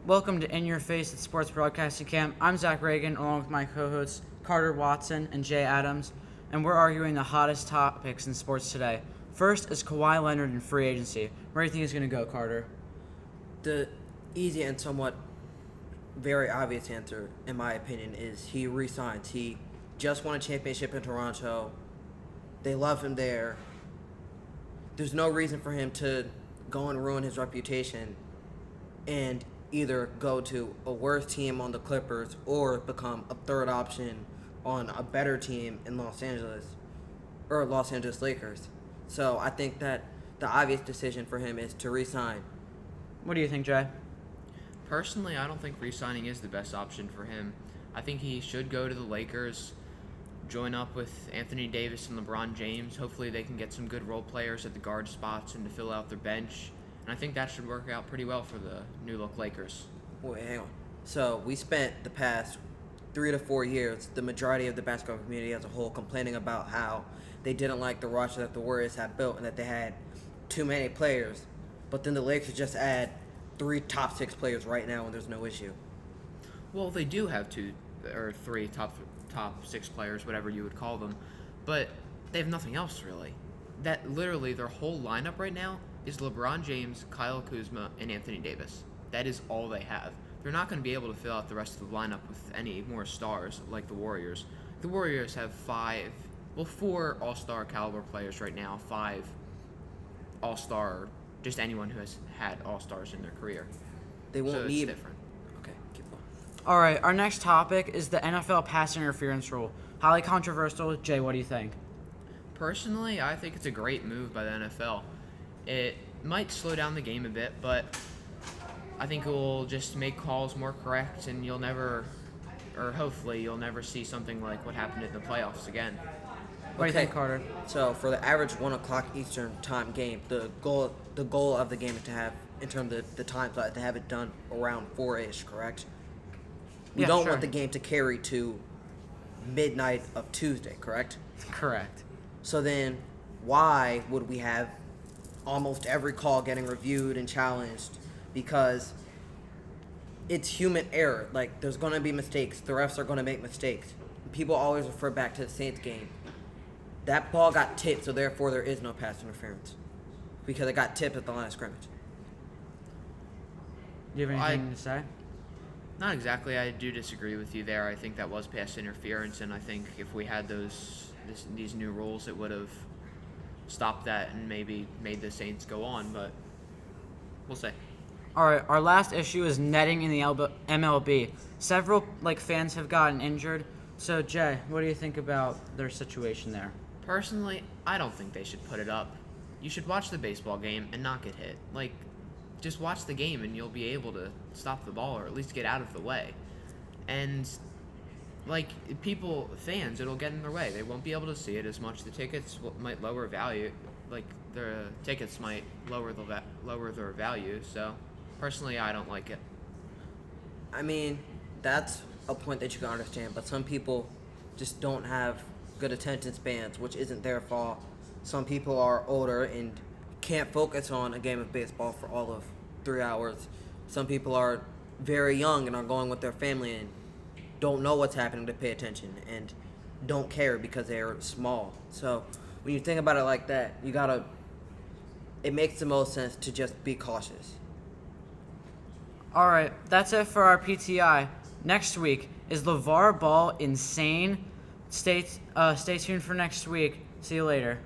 Welcome to In Your Face at Sports Broadcasting Camp. I'm Zach Reagan, along with my co-hosts Carter Watson and Jay Adams, and we're arguing the hottest topics in sports today. First is Kawhi Leonard and free agency. Where do you think he's going to go, Carter? The easy and somewhat very obvious answer, in my opinion, is he resigns. He just won a championship in Toronto. They love him there. There's no reason for him to go and ruin his reputation and either go to a worse team on the Clippers or become a third option on a better team in Los Angeles or Los Angeles Lakers. So I think that the obvious decision for him is to resign. What do you think, Jay? Personally, I don't think re-signing is the best option for him. I think he should go to the Lakers, join up with Anthony Davis and LeBron James. Hopefully they can get some good role players at the guard spots and to fill out their bench. And I think that should work out pretty well for the new-look Lakers. Wait, hang on. So we spent the past 3 to 4 years, the majority of the basketball community as a whole, complaining about how they didn't like the roster that the Warriors had built and that they had too many players. But then the Lakers just add 3 top 6 players right now and there's no issue. Well, they do have 2 or 3 top 6 players, whatever you would call them, but they have nothing else really. That literally their whole lineup right now is LeBron James, Kyle Kuzma, and Anthony Davis. That is all they have. They're not going to be able to fill out the rest of the lineup with any more stars like the Warriors. The Warriors have 4 all-star caliber players right now, 5 all-star, just anyone who has had all-stars in their career. They won't So it's need. different. Okay, keep going. All right, our next topic is the NFL pass interference rule. Highly controversial. Jay, what do you think? Personally, I think it's a great move by the NFL. It might slow down the game a bit, but I think it will just make calls more correct, and hopefully you'll never see something like what happened in the playoffs again. What do you think, Carter? So for the average 1 o'clock Eastern time game, the goal of the game is to have, in terms of the time slot, to have it done around 4-ish, correct? We Yeah, don't sure. want the game to carry to midnight of Tuesday, correct? Correct. So then why would we have almost every call getting reviewed and challenged? Because it's human error. Like, there's going to be mistakes. The refs are going to make mistakes. People always refer back to the Saints game. That ball got tipped, so therefore there is no pass interference. Because it got tipped at the line of scrimmage. Do you have anything to say? Not exactly. I do disagree with you there. I think that was pass interference, and I think if we had these new rules, it would have stopped that and maybe made the Saints go on, but we'll see. All right, our last issue is netting in the MLB. Several fans have gotten injured. So, Jay, what do you think about their situation there? Personally, I don't think they should put it up. You should watch the baseball game and not get hit. Just watch the game and you'll be able to stop the ball or at least get out of the way. And, fans, it'll get in their way. They won't be able to see it as much. The tickets might lower value. The tickets might lower their value. So, personally, I don't like it. I mean, that's a point that you can understand, but some people just don't have good attention spans, which isn't their fault. Some people are older and can't focus on a game of baseball for all of 3 hours. Some people are very young and are going with their family and don't know what's happening to pay attention and don't care because they're small. So when you think about it like that, it makes the most sense to just be cautious. All right, that's it for our PTI. Next week, is LeVar Ball insane? Stay tuned for next week. See you later.